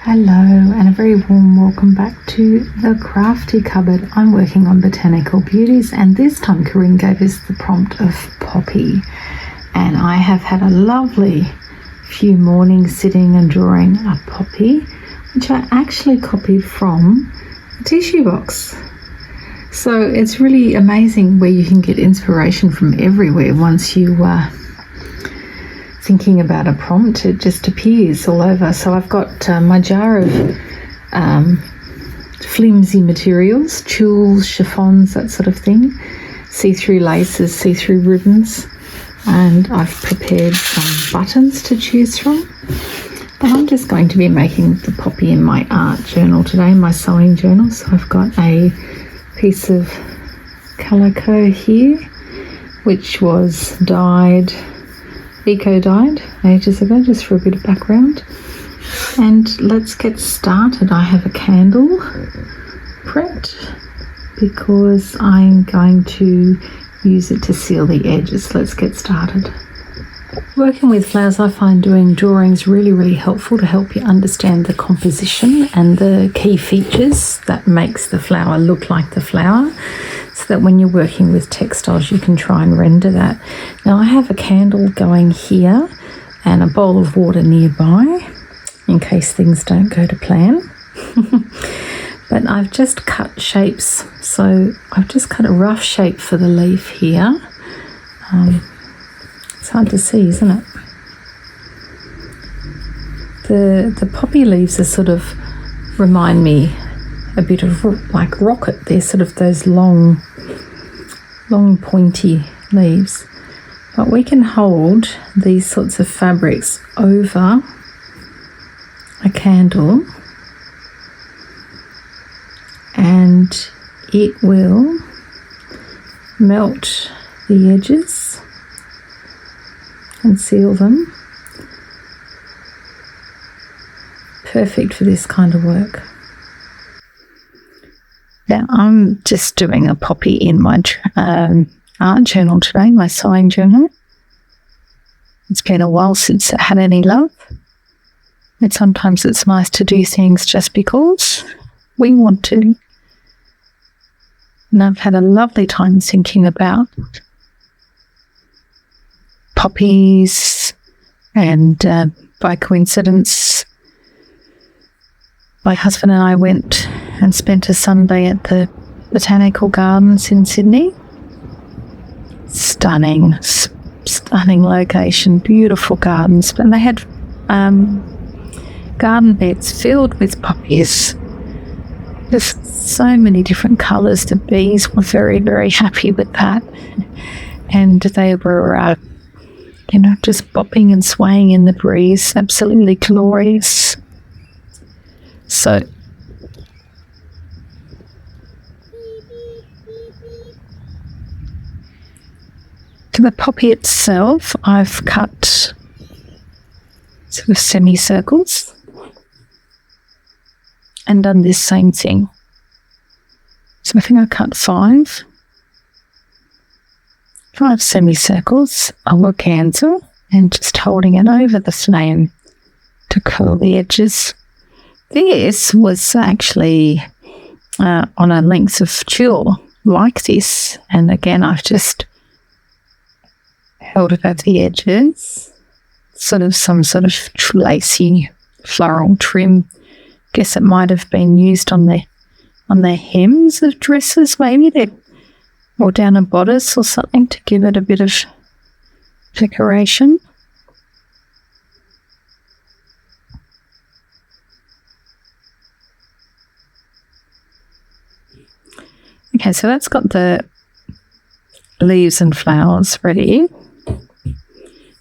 Hello and a very warm welcome back to the crafty cupboard. I'm working on Botanical Beauties, and this time Corrine gave us the prompt of poppy, and I have had a lovely few mornings sitting and drawing a poppy, which I actually copied from a tissue box. So it's really amazing where you can get inspiration from everywhere. Once you thinking about a prompt, it just appears all over. So I've got my jar of flimsy materials, tulles, chiffons, that sort of thing, see-through laces, see-through ribbons, and I've prepared some buttons to choose from. But I'm just going to be making the poppy in my art journal today, my sewing journal. So I've got a piece of calico here, which was dyed, eco-dyed ages ago, just for a bit of background. And let's get started. I have a candle prepped because I'm going to use it to seal the edges. Let's get started. Working with flowers, I find doing drawings really helpful to help you understand the composition and the key features that makes the flower look like the flower, so that when you're working with textiles you can try and render that. Now I have a candle going here and a bowl of water nearby in case things don't go to plan. But I've just cut shapes, so I've just cut a rough shape for the leaf here. It's hard to see, isn't it? The poppy leaves are sort of remind me a bit of like rocket. They're sort of those long pointy leaves. But we can hold these sorts of fabrics over a candle and it will melt the edges and seal them. Perfect for this kind of work. Now I'm just doing a poppy in my art journal today, my sewing journal. It's been a while since I had any love. And sometimes it's nice to do things just because we want to. And I've had a lovely time thinking about poppies, and by coincidence my husband and I went and spent a Sunday at the Botanical Gardens in Sydney. Stunning location, beautiful gardens, but they had garden beds filled with poppies, just so many different colours. The bees were very happy with that, and they were just bopping and swaying in the breeze. Absolutely glorious. So to the poppy itself, I've cut sort of semicircles and done this same thing. So I think I cut five semicircles of organza and just holding it over the flame to curl the edges. This was actually on a length of tulle like this, and again I've just held it over the edges, some sort of lacy floral trim. Guess it might have been used on the hems of dresses, maybe, or down a bodice or something, to give it a bit of decoration. Okay, so that's got the leaves and flowers ready.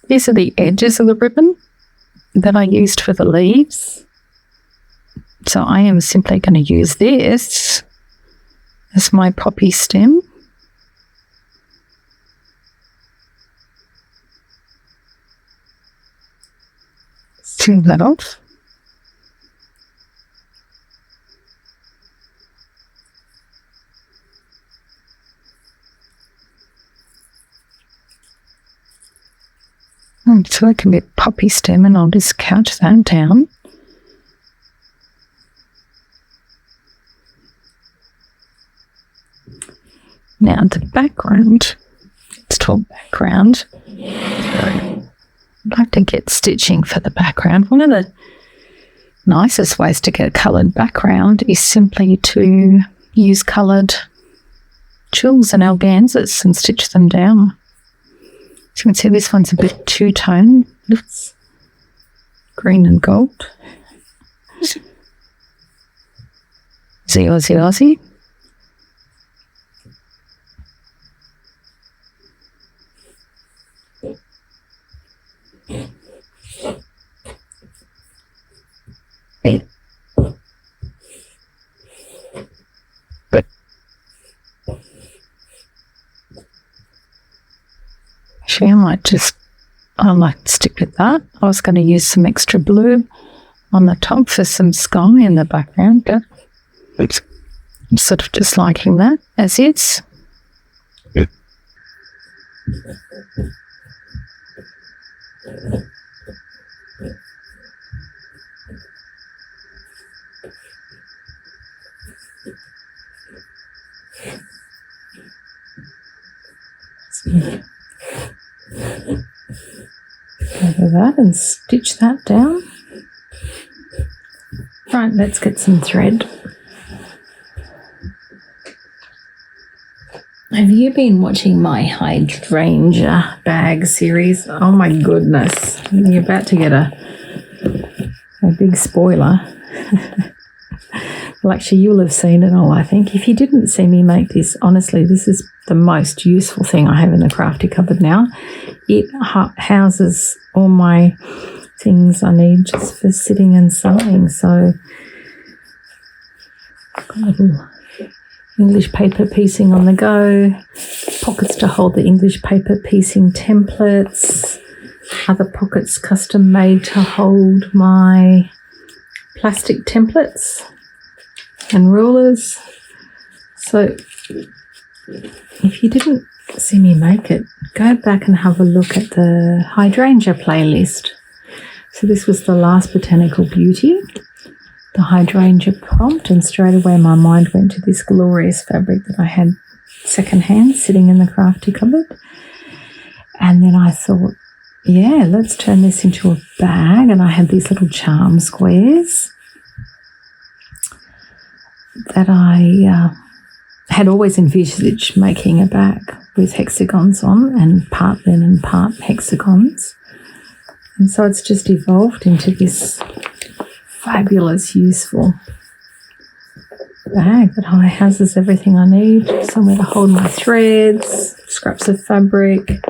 These are the edges of the ribbon that I used for the leaves. So I am simply going to use this as my poppy stem. Trim that off. And so I can get poppy stem, and I'll just couch that down. Now the background. Let's talk background. I'd like to get stitching for the background. One of the nicest ways to get a coloured background is simply to use coloured chills and organzas and stitch them down. So you can see this one's a bit two-tone. It's green and gold. Aussie, Aussie, Aussie. Actually, I might stick with that. I was going to use some extra blue on the top for some sky in the background, but I'm sort of just liking that as is. Over that and stitch that down. Right, let's get some thread. Have you been watching my hydrangea bag series? Oh my goodness, you're about to get a big spoiler. Well, actually, you'll have seen it all, I think. If you didn't see me make this, honestly, this is the most useful thing I have in the crafty cupboard now. It houses all my things I need just for sitting and sewing. So, got a little English paper piecing on the go, pockets to hold the English paper piecing templates, other pockets custom made to hold my plastic templates and rulers. So if you didn't see me make it, go back and have a look at the hydrangea playlist. So this was the last Botanical Beauty, the hydrangea prompt, and straight away my mind went to this glorious fabric that I had secondhand sitting in the crafty cupboard. And then I thought, yeah, let's turn this into a bag. And I had these little charm squares that I had always envisaged making a bag with hexagons on, and part linen, part hexagons. And so it's just evolved into this fabulous, useful bag that houses everything I need. Somewhere to hold my threads, scraps of fabric,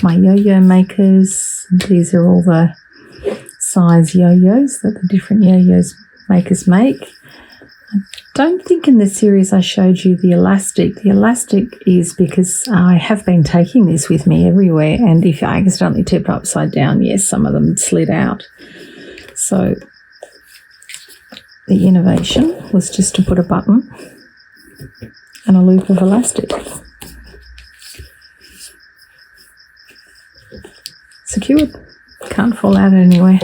my yo-yo makers. These are all the size yo-yos that the different yo-yos makers make. I don't think in the series I showed you the elastic. The elastic is because I have been taking this with me everywhere, and if I accidentally tip it upside down, yes, some of them slid out. So the innovation was just to put a button and a loop of elastic. Secured. Can't fall out anywhere.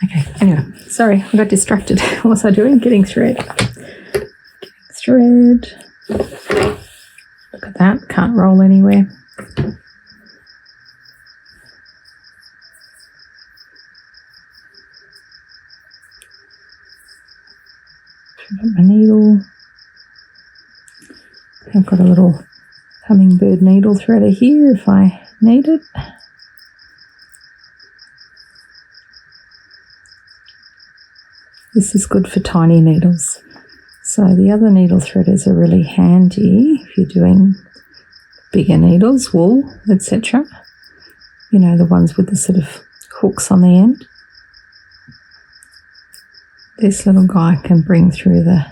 Okay, anyway, sorry, I got distracted. What was I doing? Getting thread. Look at that, can't roll anywhere. My needle. I've got a little hummingbird needle threader here if I need it. This is good for tiny needles. So the other needle threaders are really handy if you're doing bigger needles, wool, etc. You know, the ones with the sort of hooks on the end. This little guy can bring through the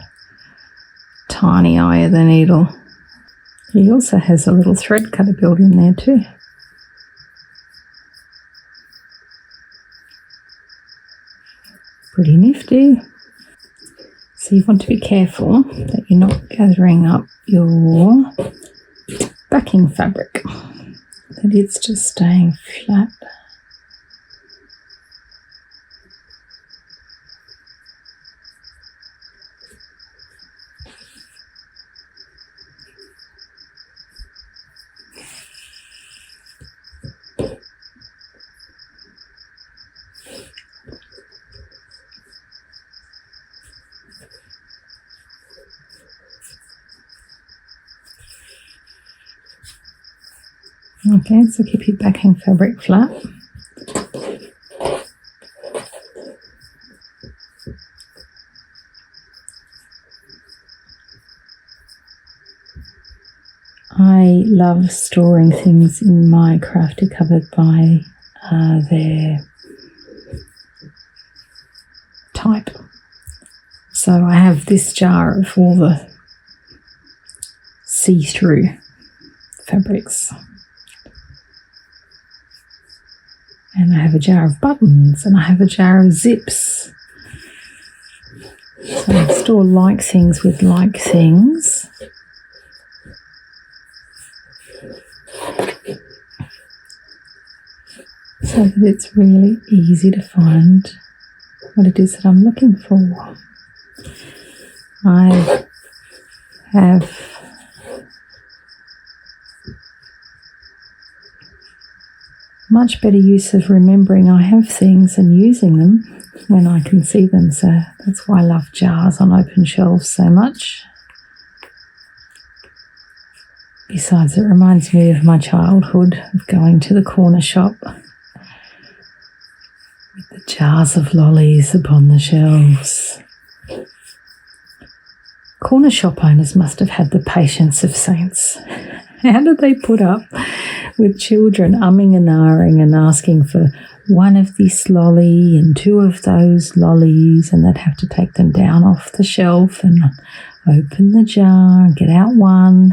tiny eye of the needle. He also has a little thread cutter built in there too. Pretty nifty. So you want to be careful that you're not gathering up your backing fabric, that it's just staying flat. Okay, so keep your backing fabric flat. I love storing things in my crafty cupboard by their type. So I have this jar of all the see-through fabrics. And I have a jar of buttons, and I have a jar of zips. So I store like things with like things. So that it's really easy to find what it is that I'm looking for. I have much better use of remembering I have things and using them when I can see them. So that's why I love jars on open shelves so much. Besides, it reminds me of my childhood, of going to the corner shop with the jars of lollies upon the shelves. Corner shop owners must have had the patience of saints. How did they put up with children umming and ahhing and asking for one of this lolly and two of those lollies, and they'd have to take them down off the shelf and open the jar and get out one.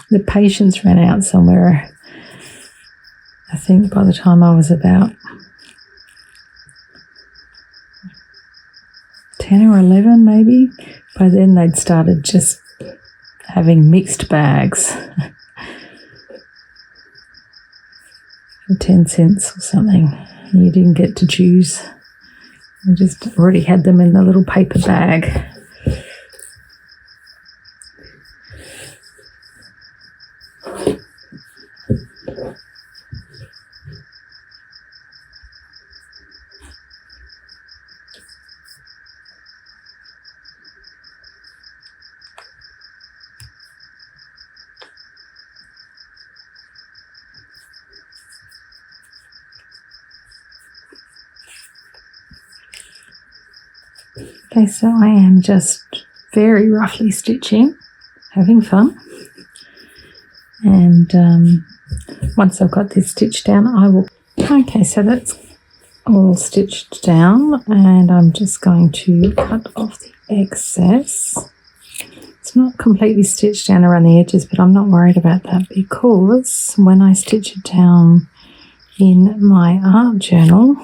The patience ran out somewhere. I think by the time I was about 10 or 11 maybe, by then they'd started just having mixed bags for 10 cents or something. You didn't get to choose. I just already had them in the little paper bag. Okay, so I am just very roughly stitching, having fun. And once I've got this stitched down, I will... Okay, so that's all stitched down, and I'm just going to cut off the excess. It's not completely stitched down around the edges, but I'm not worried about that, because when I stitch it down in my art journal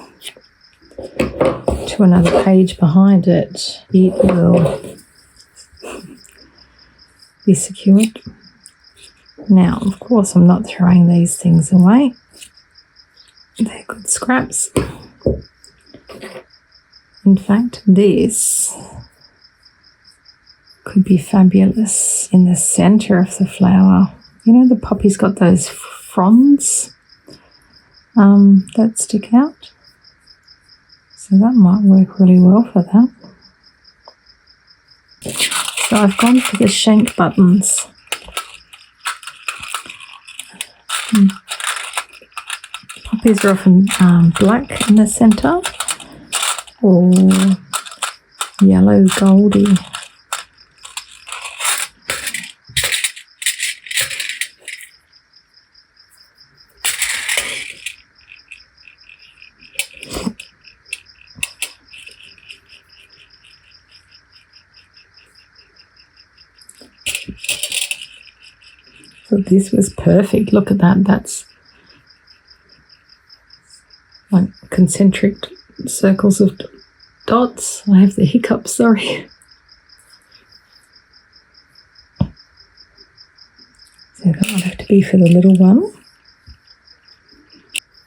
to another page behind it, it will be secured. Now, of course, I'm not throwing these things away. They're good scraps. In fact, this could be fabulous in the center of the flower. You know, the poppy's got those fronds that stick out. So that might work really well for that. So I've gone for the shank buttons. Poppies are often black in the centre or yellow goldy. So this was perfect. Look at that. That's like concentric circles of dots. I have the hiccups, sorry. So that might have to be for the little one.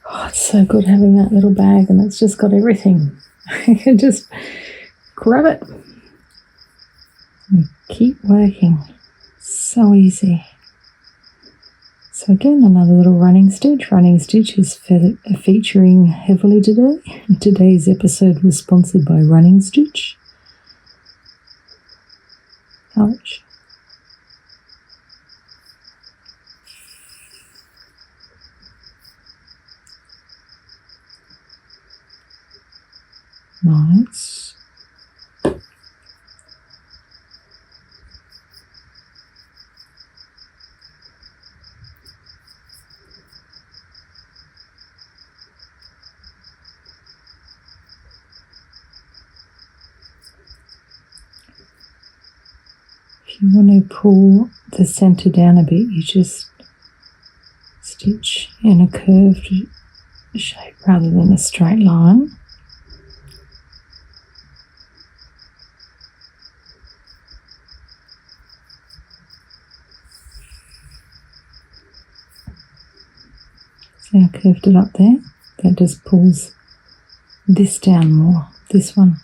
Oh, it's so good having that little bag, and it's just got everything. I can just grab it and keep working. So easy. So again, another little running stitch. Running stitch is featuring heavily today. Today's episode was sponsored by Running Stitch. Ouch. Nice. If you want to pull the centre down a bit, you just stitch in a curved shape rather than a straight line. See how I curved it up there? That just pulls this down more, this one.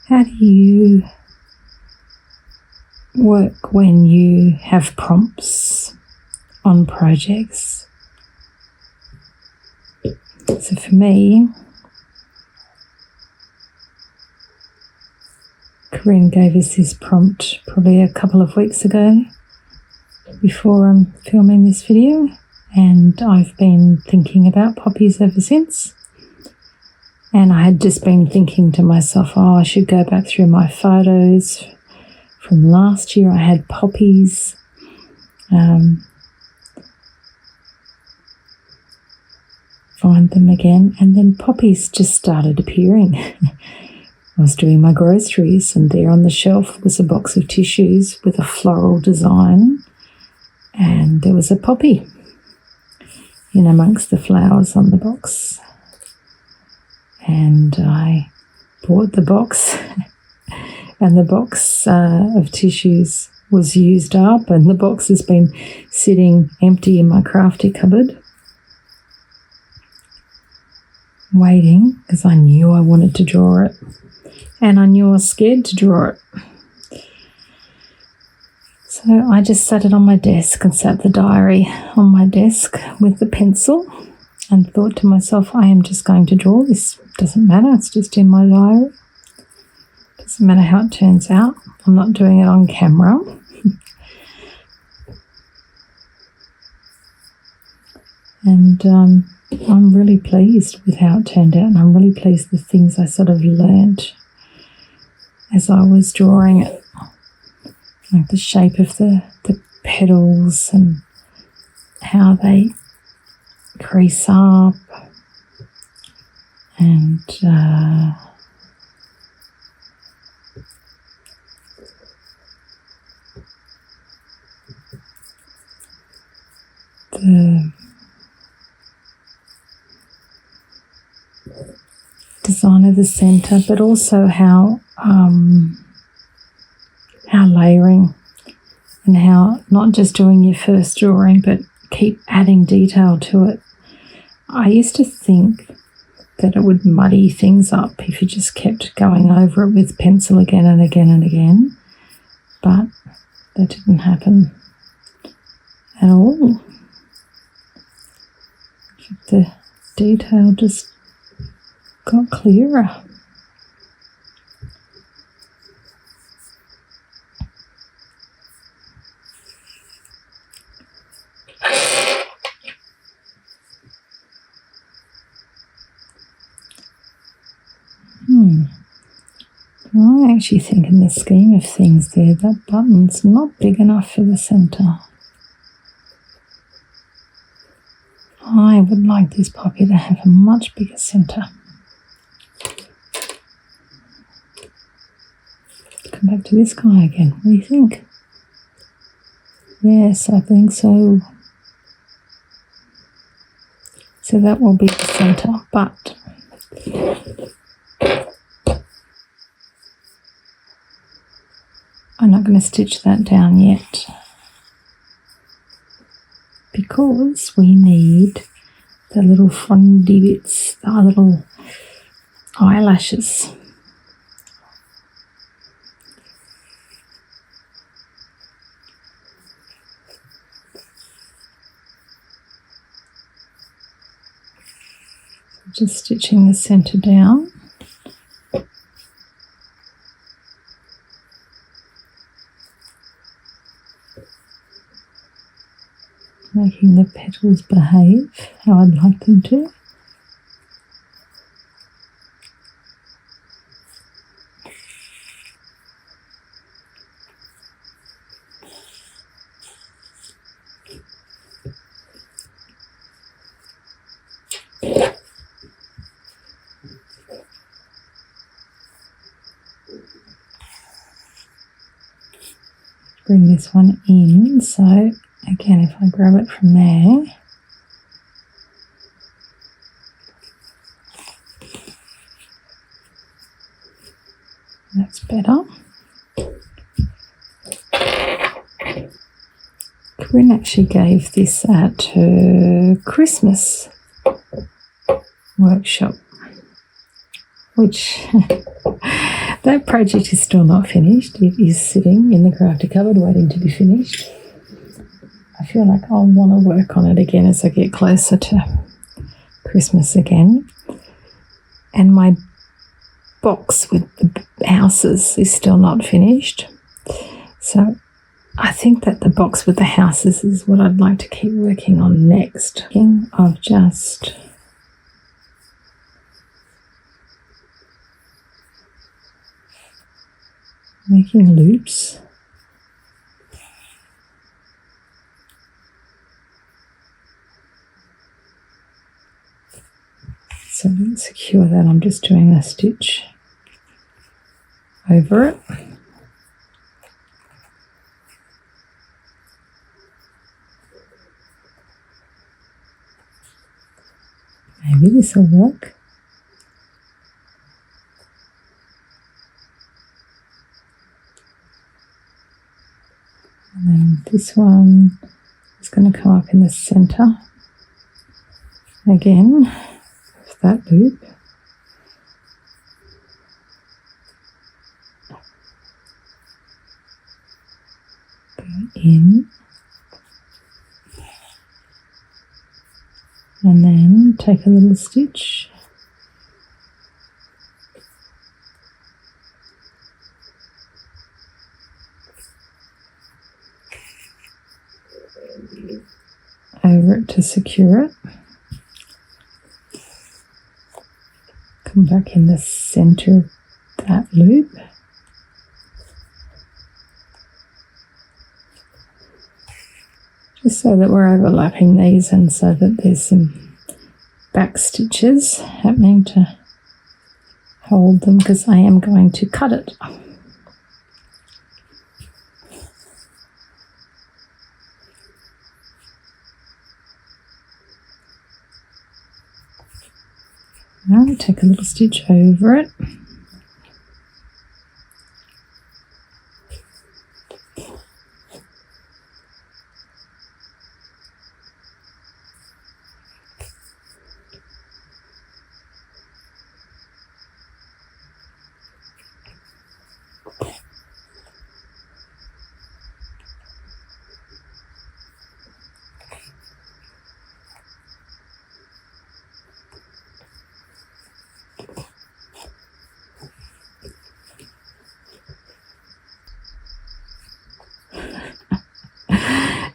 How do you work when you have prompts on projects? So for me, Corrine gave us this prompt probably a couple of weeks ago before I'm filming this video, and I've been thinking about poppies ever since. And I had just been thinking to myself, oh, I should go back through my photos from last year. I had poppies. Find them again. And then poppies just started appearing. I was doing my groceries, and there on the shelf was a box of tissues with a floral design. And there was a poppy in amongst the flowers on the box. And I bought the box, and the box of tissues was used up, and the box has been sitting empty in my crafty cupboard, waiting, because I knew I wanted to draw it, and I knew I was scared to draw it. So I just sat it on my desk and sat the diary on my desk with the pencil and thought to myself, I am just going to draw this. Doesn't matter, it's just in my diary. Doesn't matter how it turns out. I'm not doing it on camera. And I'm really pleased with how it turned out, and I'm really pleased with things I sort of learned as I was drawing it. Like the shape of the petals and how they crease up, and the design of the centre, but also how layering, and how not just doing your first drawing but keep adding detail to it. I used to think that it would muddy things up if you just kept going over it with pencil again and again and again, but that didn't happen at all. The detail just got clearer. I actually think in the scheme of things there, that button's not big enough for the centre. I would like this poppy to have a much bigger centre. Come back to this guy again. What do you think? Yes, I think so. So that will be the centre, but I'm not going to stitch that down yet, because we need the little frondy bits, the little eyelashes. Just stitching the centre down. Making the petals behave how I'd like them to. Bring this one in, so again if I grab it from there, that's better. Corrine actually gave this at her Christmas workshop, which that project is still not finished. It is sitting in the crafty cupboard waiting to be finished. I feel like I'll want to work on it again as I get closer to Christmas again. And my box with the houses is still not finished. So I think that the box with the houses is what I'd like to keep working on next. Of just making loops. So to secure that, I'm just doing a stitch over it. Maybe this will work. And then this one is going to come up in the centre again of that loop. Go in. And then take a little stitch. Over it to secure it. Come back in the centre of that loop. Just so that we're overlapping these and so that there's some back stitches happening to hold them, because I am going to cut it. Now take a little stitch over it.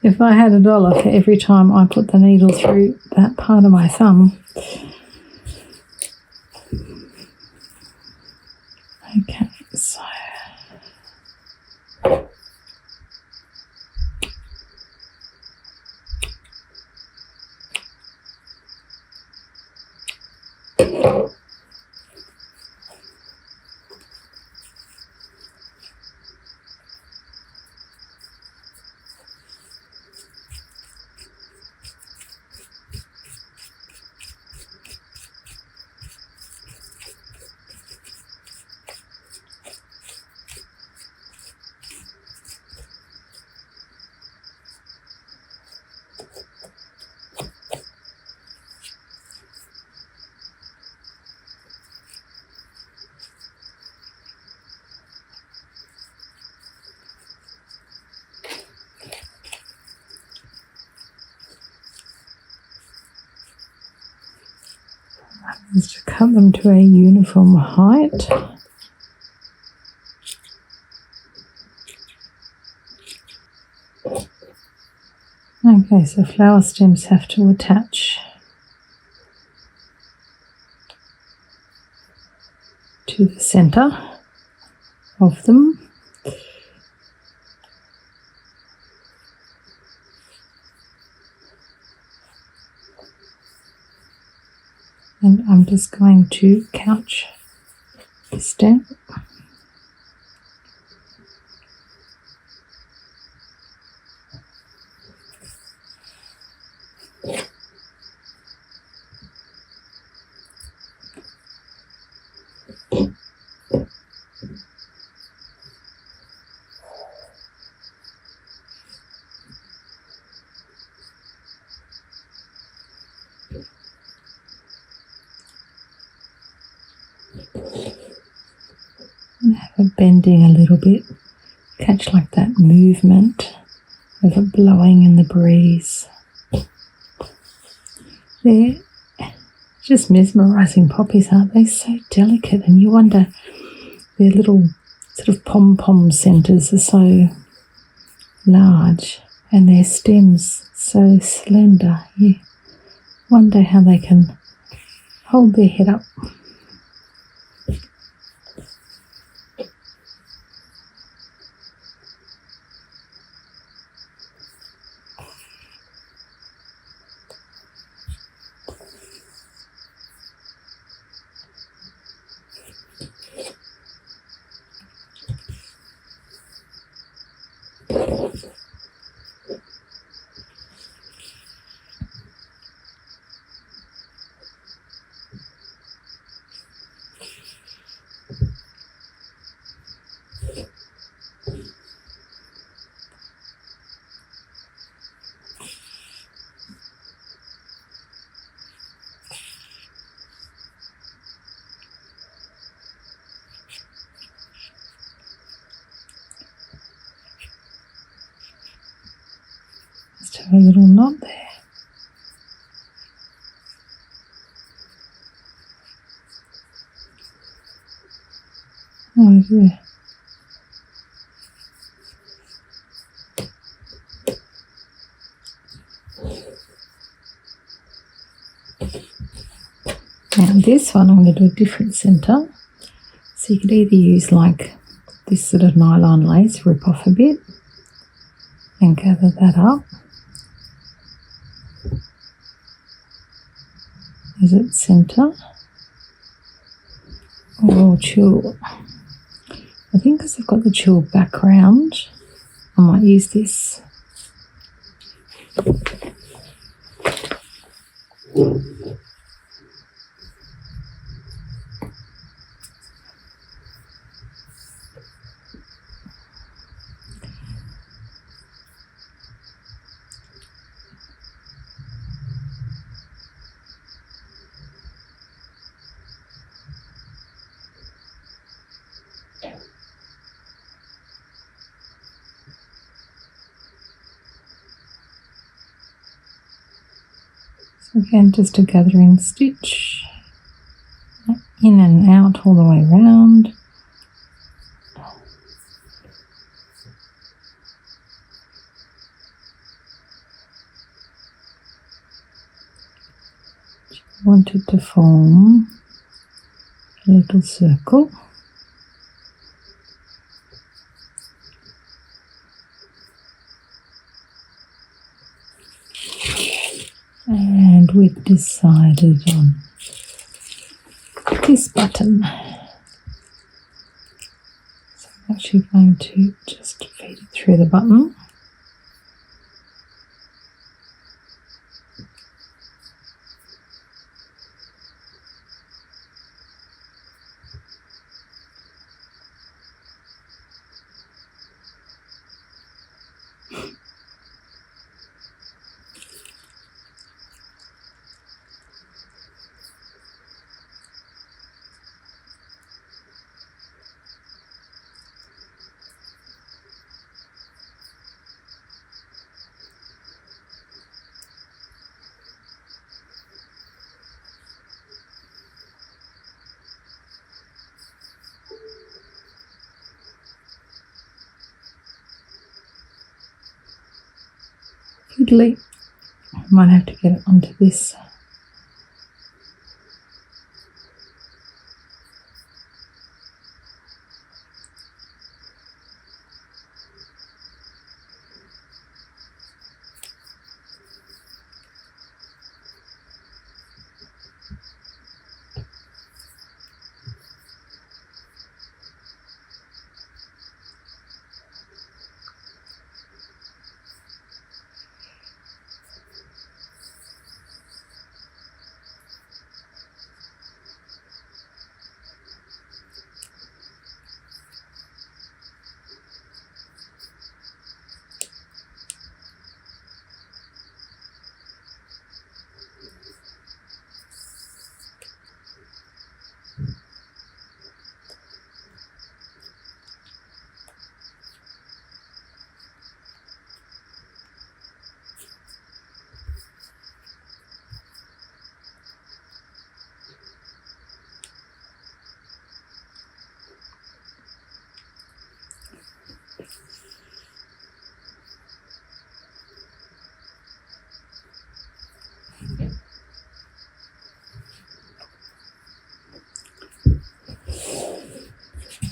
If I had $1 for every time I put the needle through that part of my thumb. Okay, so is to cut them to a uniform height. Okay, so flower stems have to attach to the centre of them. And I'm just going to couch the stem. And have it bending a little bit, catch like that movement of it blowing in the breeze. They're just mesmerising poppies, aren't they? So delicate, and you wonder, their little sort of pom-pom centres are so large and their stems so slender. You wonder how they can hold their head up. Just have a little knot there. Oh dear. Now this one I'm going to do a different centre. So you could either use like this sort of nylon lace, rip off a bit and gather that up as its centre, or tulle. I think because I've got the tulle background, I might use this. So again, just a gathering stitch in and out all the way around. I wanted to form a little circle. And we've decided on this button. So I'm actually going to just feed it through the button. fiddly. I might have to get it onto this.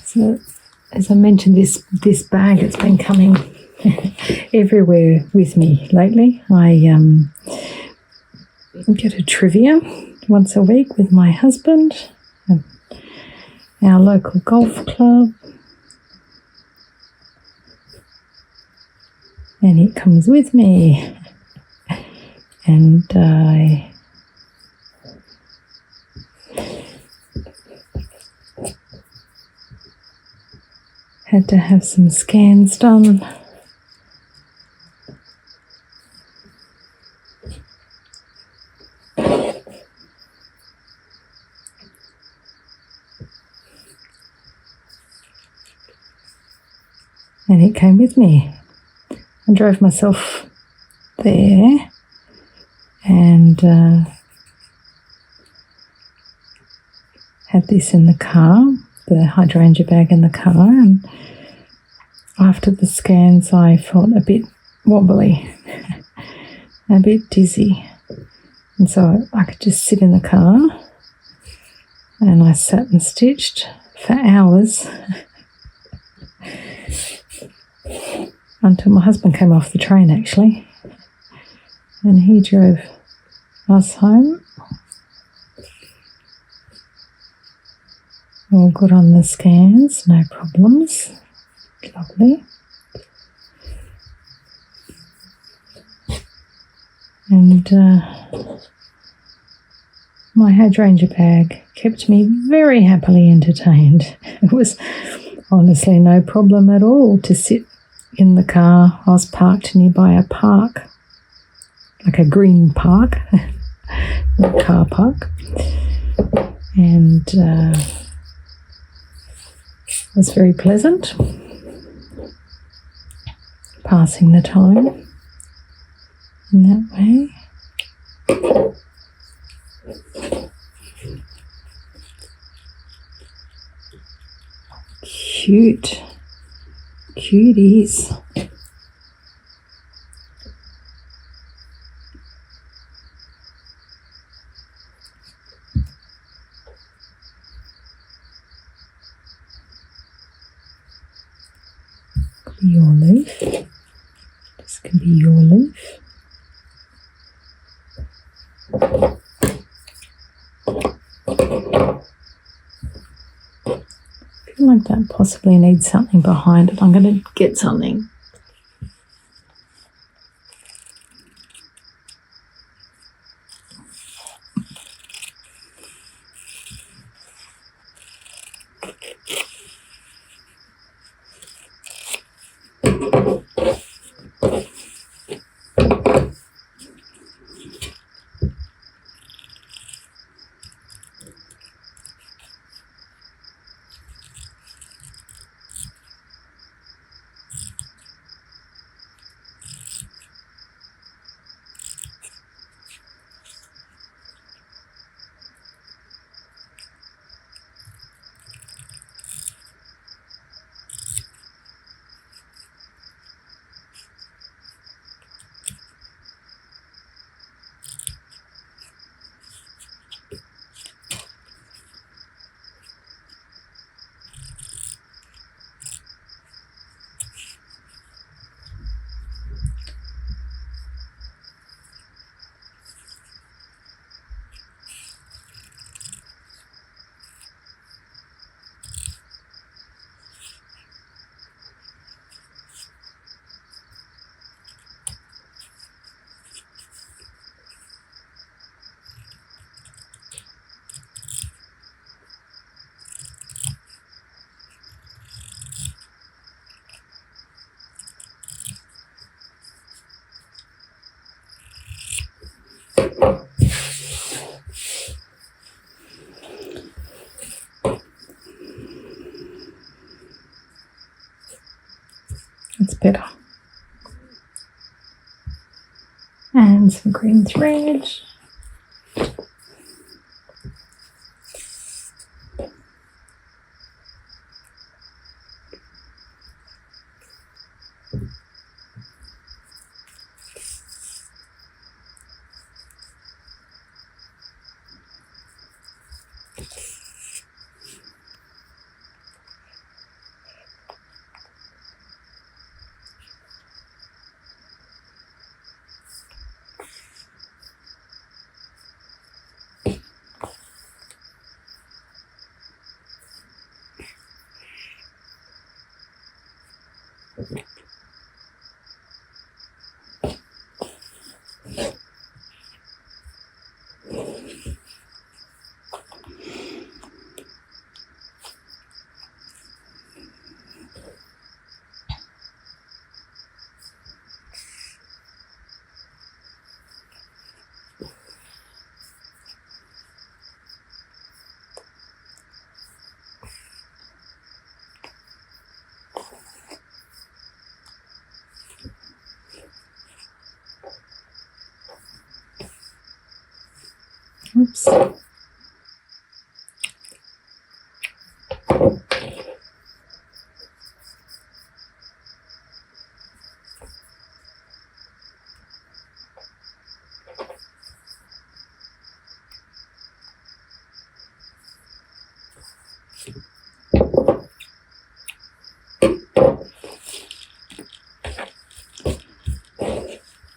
So, as I mentioned, this bag, it's been coming everywhere with me lately. I get a trivia once a week with my husband at our local golf club, and it comes with me, and I had to have some scans done. And it came with me. I drove myself there and had this in the car, the hydrangea bag in the car, and after the scans I felt a bit wobbly, a bit dizzy, and so I could just sit in the car, and I sat and stitched for hours until my husband came off the train actually, and he drove us home. All good on the scans, no problems. Lovely. And my hydrangea bag kept me very happily entertained. It was honestly no problem at all to sit in the car. I was parked nearby a park, like a green park, not car park, and it was very pleasant passing the time in that way. Cute. Cuties. Could be your leaf. This can be your leaf. I feel like that possibly needs something behind it. I'm going to get something. better. And some green thread. Oops.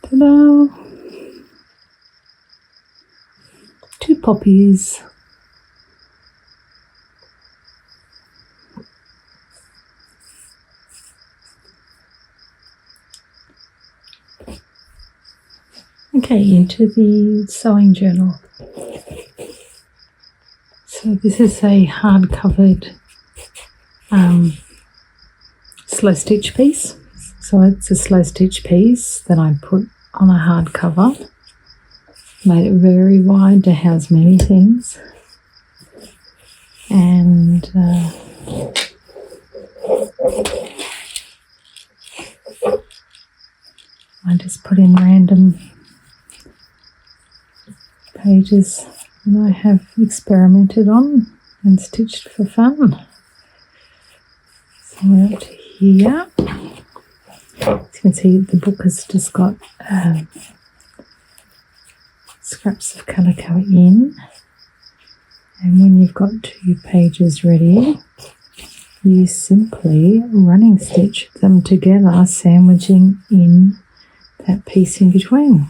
Ta-da! 2 poppies. Okay, into the sewing journal. So this is a hard-covered slow stitch piece. So it's a slow stitch piece that I put on a hard cover. Made it very wide to house many things. And I just put in random pages that I have experimented on and stitched for fun. So we're up to here. As you can see, the book has just got scraps of calico in, and when you've got 2 pages ready, you simply running stitch them together, sandwiching in that piece in between.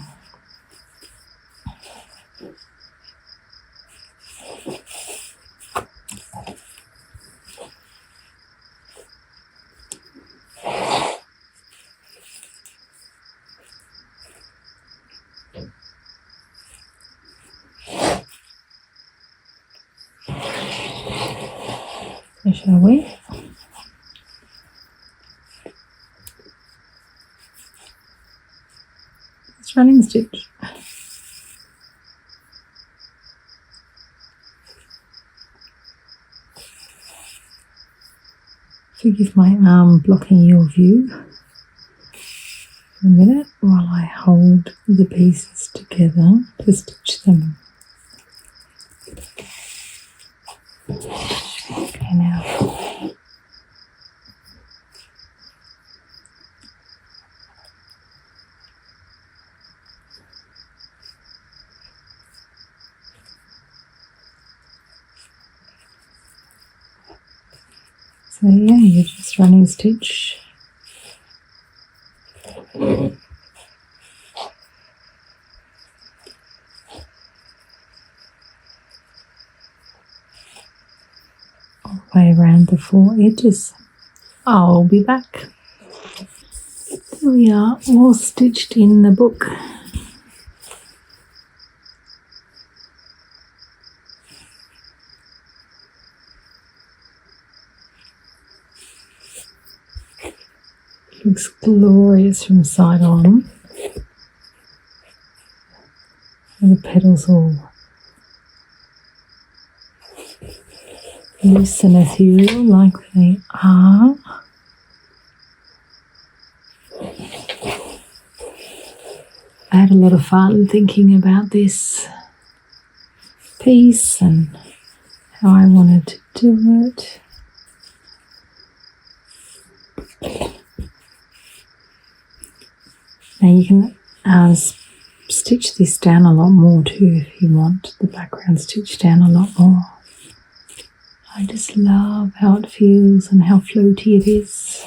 So shall we? It's running stitch. Forgive my arm blocking your view for a minute while I hold the pieces together to stitch them. Okay, now. So yeah, you're just running stitch. All the way around the 4 edges. I'll be back. Here we are, all stitched in the book. Looks glorious from side on. And the petals all loose and ethereal like they are. I had a lot of fun thinking about this piece and how I wanted to do it. Now you can stitch this down a lot more too if you want the background stitched down a lot more. I just love how it feels and how floaty it is.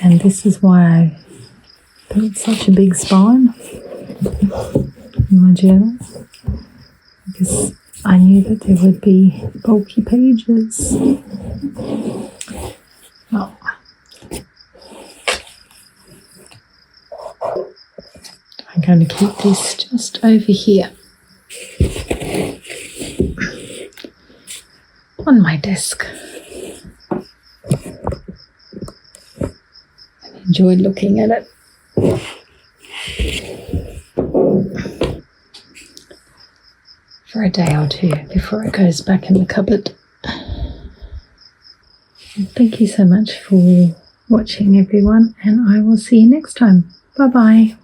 And this is why I built such a big spine in my journal, because I knew that there would be bulky pages. Oh. I'm going to keep this just over here on my desk and enjoy looking at it. For a day or two before it goes back in the cupboard. Thank you so much for watching, everyone, and I will see you next time. Bye bye.